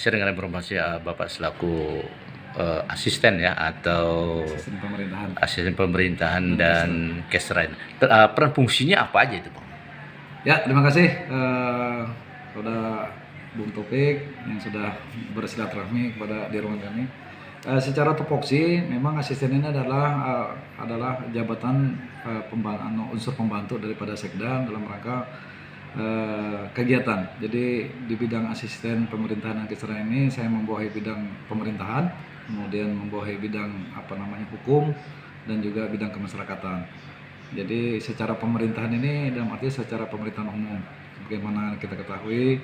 share dengan informasi Bapak selaku asisten ya atau asisten pemerintahan dan Kesra. Peran fungsinya apa aja itu, Bang? Ya, terima kasih kepada Bung Topik yang sudah bersilaturahmi kepada di ruangan kami. Secara tupoksi, memang asisten ini adalah jabatan unsur pembantu daripada Sekda dalam rangka kegiatan. Jadi di bidang asisten pemerintahan dan Kesra ini saya membawahi bidang pemerintahan, kemudian membawahi bidang hukum dan juga bidang kemasyarakatan. Jadi secara pemerintahan ini dalam arti secara pemerintahan umum. Bagaimana kita ketahui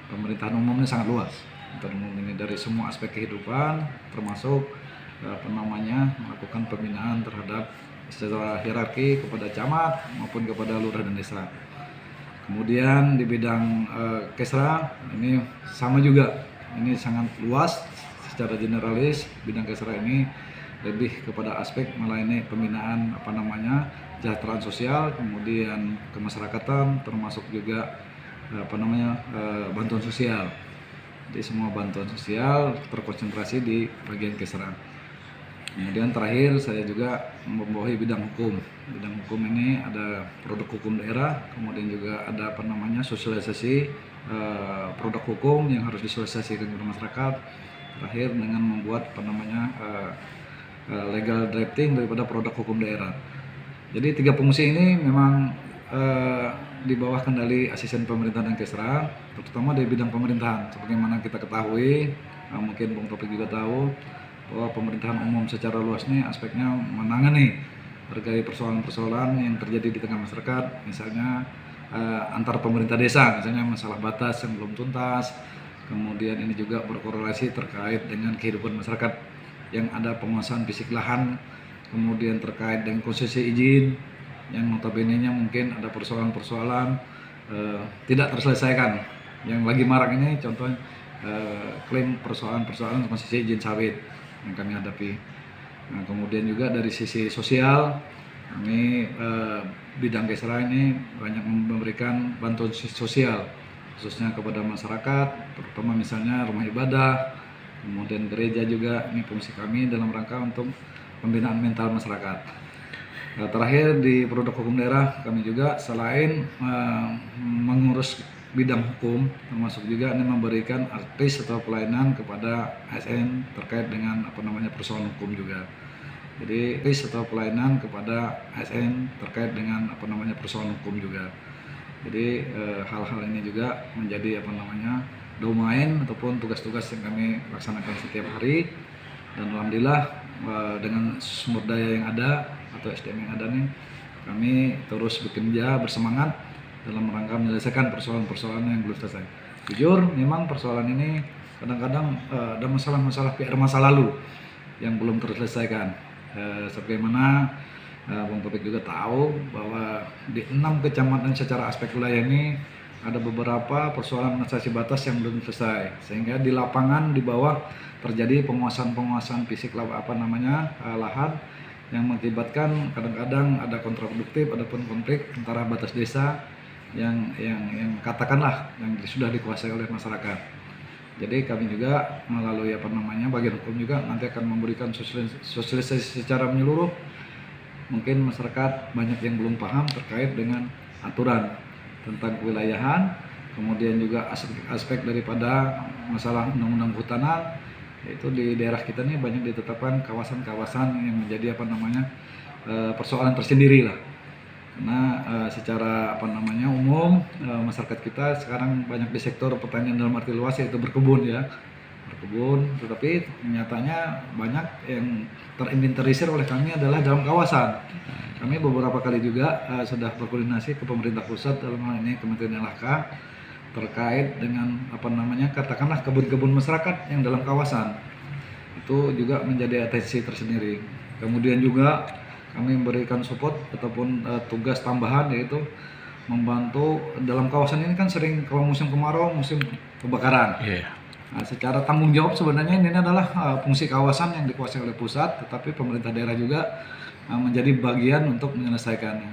pemerintahan umum ini sangat luas. Pemerintahan umum ini dari semua aspek kehidupan termasuk melakukan pembinaan terhadap secara hierarki kepada camat maupun kepada lurah dan desa. Kemudian di bidang Kesra ini sama juga. Ini sangat luas secara generalis. Bidang Kesra ini lebih kepada aspek melayani pembinaan kesejahteraan sosial, kemudian kemasyarakatan, termasuk juga bantuan sosial. Jadi semua bantuan sosial terkonsentrasi di bagian Kesra. Kemudian terakhir saya juga membawahi bidang hukum. Bidang hukum ini ada produk hukum daerah, kemudian juga ada sosialisasi produk hukum yang harus disosialisasikan kepada masyarakat. Terakhir dengan membuat legal drafting daripada produk hukum daerah. Jadi 3 fungsi ini memang di bawah kendali asisten pemerintahan dan Kesra, terutama di bidang pemerintahan. Sebagaimana kita ketahui, mungkin Bung Topik juga tahu bahwa pemerintahan umum secara luas ini aspeknya menangani berbagai persoalan-persoalan yang terjadi di tengah masyarakat, misalnya antar pemerintah desa, misalnya masalah batas yang belum tuntas, kemudian ini juga berkorelasi terkait dengan kehidupan masyarakat yang ada penguasaan fisik lahan, kemudian terkait dengan konsesi izin yang notabene-nya mungkin ada persoalan-persoalan tidak terselesaikan. Yang lagi marak ini contohnya klaim persoalan-persoalan konsesi izin sawit yang kami hadapi. Nah, kemudian juga dari sisi sosial, kami bidang Kesra ini banyak memberikan bantuan sosial khususnya kepada masyarakat, terutama misalnya rumah ibadah, kemudian gereja juga. Ini fungsi kami dalam rangka untuk pembinaan mental masyarakat. Nah, terakhir di produk hukum daerah kami juga selain mengurus bidang hukum, termasuk juga ini memberikan artis atau pelayanan kepada ASN terkait dengan persoalan hukum juga. Jadi artis atau pelayanan kepada ASN terkait dengan persoalan hukum juga. Jadi hal-hal ini juga menjadi domain ataupun tugas-tugas yang kami laksanakan setiap hari, dan alhamdulillah dengan sumber daya yang ada atau SDM yang ada nih, kami terus bekerja bersemangat dalam rangka menyelesaikan persoalan-persoalan yang belum selesai. Jujur memang persoalan ini kadang-kadang ada masalah-masalah PR masa lalu yang belum terselesaikan. Sebagaimana Bung Topik juga tahu bahwa di 6 kecamatan secara aspek wilayah ini ada beberapa persoalan administrasi batas yang belum selesai, sehingga di lapangan di bawah terjadi penguasaan fisik lahan yang mengakibatkan kadang-kadang ada kontraproduktif, adapun konflik antara batas desa yang katakanlah yang sudah dikuasai oleh masyarakat. Jadi kami juga melalui bagian hukum juga nanti akan memberikan sosialisasi secara menyeluruh. Mungkin masyarakat banyak yang belum paham terkait dengan aturan tentang kewilayahan, kemudian juga aspek daripada masalah undang-undang kehutanan, yaitu di daerah kita ini banyak ditetapkan kawasan-kawasan yang menjadi persoalan tersendiri lah. Karena secara umum masyarakat kita sekarang banyak di sektor pertanian dalam arti luas, yaitu berkebun, tetapi nyatanya banyak yang terinventarisir oleh kami adalah dalam kawasan. Kami beberapa kali juga sudah berkoordinasi ke pemerintah pusat, dalam hal ini Kementerian LHK, terkait dengan katakanlah kebun-kebun masyarakat yang dalam kawasan. Itu juga menjadi atensi tersendiri. Kemudian juga kami memberikan support ataupun tugas tambahan, yaitu membantu dalam kawasan ini kan sering kalau musim kemarau, musim kebakaran. Nah, secara tanggung jawab sebenarnya ini adalah fungsi kawasan yang dikuasai oleh pusat, tetapi pemerintah daerah juga menjadi bagian untuk menyelesaikannya.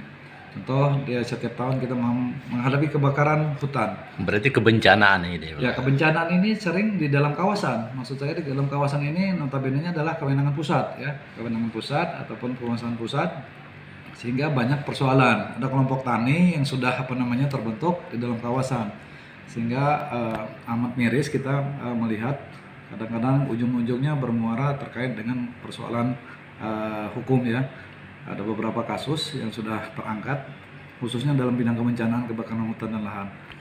Contoh, dia setiap tahun kita menghadapi kebakaran hutan. Berarti kebencanaan ini. Ya, kebencanaan ini sering di dalam kawasan. Maksud saya di dalam kawasan ini notabene-nya adalah kewenangan pusat ya, kewenangan pusat ataupun penguasaan pusat. Sehingga banyak persoalan. Ada kelompok tani yang sudah terbentuk di dalam kawasan. Sehingga amat miris kita melihat kadang-kadang ujung-ujungnya bermuara terkait dengan persoalan hukum ya. Ada beberapa kasus yang sudah terangkat khususnya dalam bidang kebencanaan kebakaran hutan dan lahan.